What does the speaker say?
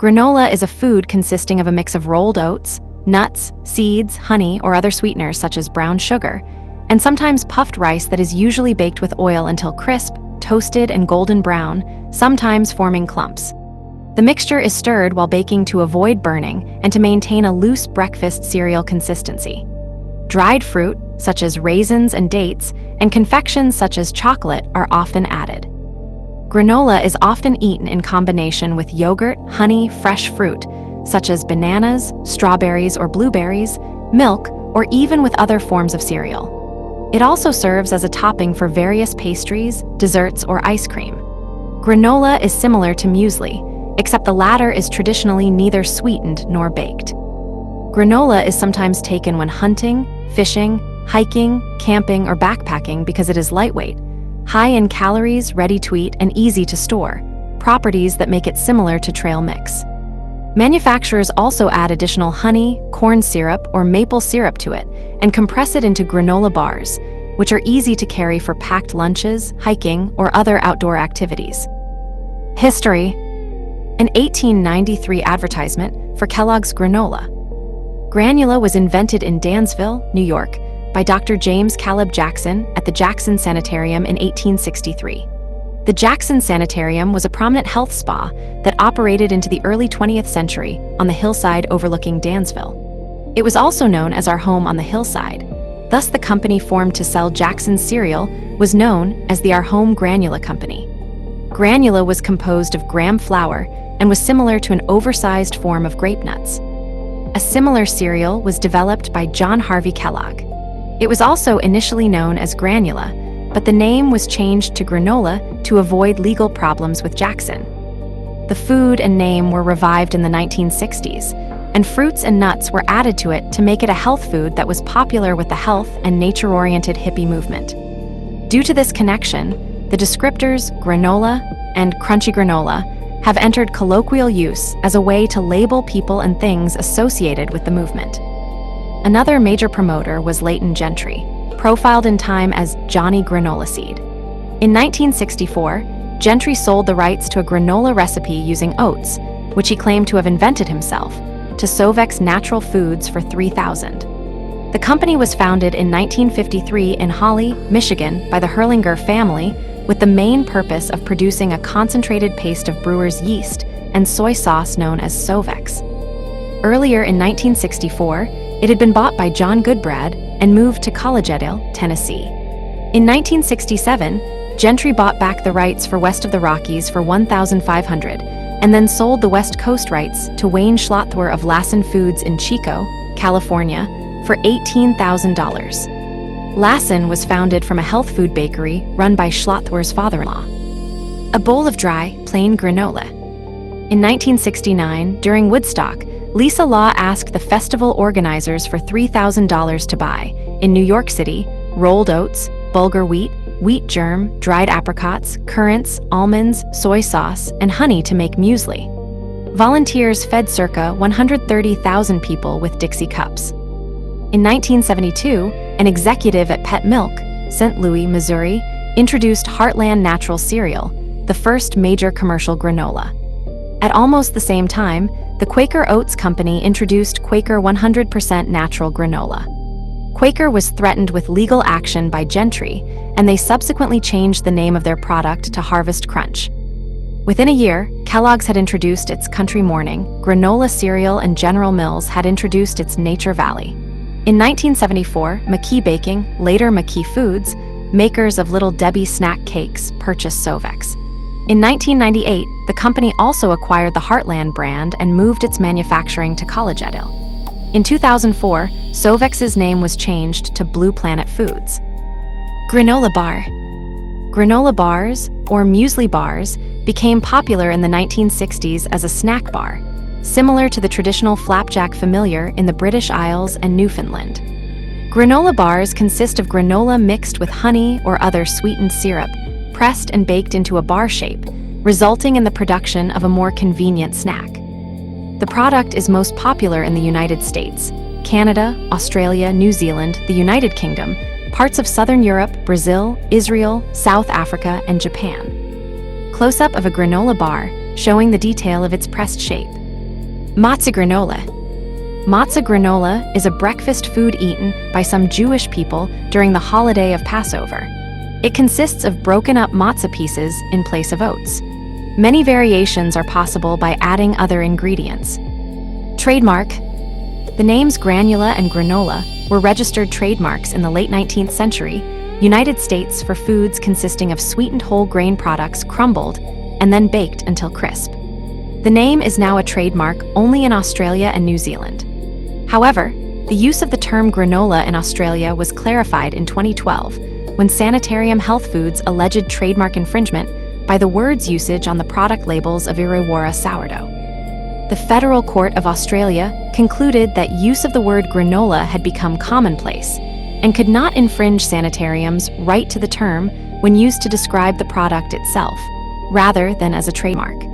Granola is a food consisting of a mix of rolled oats, nuts, seeds, honey, or other sweeteners such as brown sugar, and sometimes puffed rice that is usually baked with oil until crisp, toasted, and golden brown, sometimes forming clumps. The mixture is stirred while baking to avoid burning and to maintain a loose breakfast cereal consistency. Dried fruit, such as raisins and dates, and confections such as chocolate are often added. Granola is often eaten in combination with yogurt, honey, fresh fruit, such as bananas, strawberries or blueberries, milk, or even with other forms of cereal. It also serves as a topping for various pastries, desserts, or ice cream. Granola is similar to muesli, except the latter is traditionally neither sweetened nor baked. Granola is sometimes taken when hunting, fishing, hiking, camping, or backpacking because it is lightweight, high in calories, ready to eat, and easy to store, properties that make it similar to trail mix. Manufacturers also add additional honey, corn syrup, or maple syrup to it and compress it into granola bars, which are easy to carry for packed lunches, hiking, or other outdoor activities. History: an 1893 advertisement for Kellogg's granola. Granula was invented in Dansville, New York, by Dr. James Caleb Jackson at the Jackson Sanitarium in 1863. The Jackson Sanitarium was a prominent health spa that operated into the early 20th century on the hillside overlooking Dansville. It was also known as Our Home on the Hillside. Thus, the company formed to sell Jackson's cereal was known as the Our Home Granula Company. Granula was composed of graham flour and was similar to an oversized form of grape nuts. A similar cereal was developed by John Harvey Kellogg. It was also initially known as granula, but the name was changed to granola to avoid legal problems with Jackson. The food and name were revived in the 1960s, and fruits and nuts were added to it to make it a health food that was popular with the health and nature-oriented hippie movement. Due to this connection, the descriptors granola and crunchy granola have entered colloquial use as a way to label people and things associated with the movement. Another major promoter was Leighton Gentry, profiled in Time as Johnny Granola Seed. In 1964, Gentry sold the rights to a granola recipe using oats, which he claimed to have invented himself, to Sovx Natural Foods for $3,000. The company was founded in 1953 in Holly, Michigan by the Hurlinger family with the main purpose of producing a concentrated paste of brewer's yeast and soy sauce known as Sovx. Earlier in 1964, it had been bought by John Goodbrad and moved to Collegedale, Tennessee. In 1967, Gentry bought back the rights for West of the Rockies for $1,500 and then sold the West Coast rights to Wayne Schlotthwer of Lassen Foods in Chico, California, for $18,000. Lassen was founded from a health food bakery run by Schlotthwer's father-in-law. A bowl of dry, plain granola. In 1969, during Woodstock, Lisa Law asked the festival organizers for $3,000 to buy, in New York City, rolled oats, bulgur wheat, wheat germ, dried apricots, currants, almonds, soy sauce, and honey to make muesli. Volunteers fed circa 130,000 people with Dixie cups. In 1972, an executive at Pet Milk, St. Louis, Missouri, introduced Heartland Natural Cereal, the first major commercial granola. At almost the same time, the Quaker Oats Company introduced Quaker 100% Natural Granola. Quaker was threatened with legal action by Gentry, and they subsequently changed the name of their product to Harvest Crunch. Within a year, Kellogg's had introduced its Country Morning, granola cereal, and General Mills had introduced its Nature Valley. In 1974, McKee Baking, later McKee Foods, makers of Little Debbie snack cakes, purchased Sovx. In 1998, the company also acquired the Heartland brand and moved its manufacturing to Collegedale. In 2004, Sovx's name was changed to Blue Planet Foods. Granola bar. Granola bars, or muesli bars, became popular in the 1960s as a snack bar, similar to the traditional flapjack familiar in the British Isles and Newfoundland. Granola bars consist of granola mixed with honey or other sweetened syrup, pressed and baked into a bar shape, resulting in the production of a more convenient snack. The product is most popular in the United States, Canada, Australia, New Zealand, the United Kingdom, parts of Southern Europe, Brazil, Israel, South Africa, and Japan. Close-up of a granola bar, showing the detail of its pressed shape. Matzah granola. Matzah granola is a breakfast food eaten by some Jewish people during the holiday of Passover. It consists of broken-up matzah pieces in place of oats. Many variations are possible by adding other ingredients. Trademark. The names granula and granola were registered trademarks in the late 19th century, United States, for foods consisting of sweetened whole grain products crumbled and then baked until crisp. The name is now a trademark only in Australia and New Zealand. However, the use of the term granola in Australia was clarified in 2012 when Sanitarium Health Foods alleged trademark infringement by the word's usage on the product labels of Illawarra sourdough. The Federal Court of Australia concluded that use of the word granola had become commonplace and could not infringe Sanitarium's right to the term when used to describe the product itself, rather than as a trademark.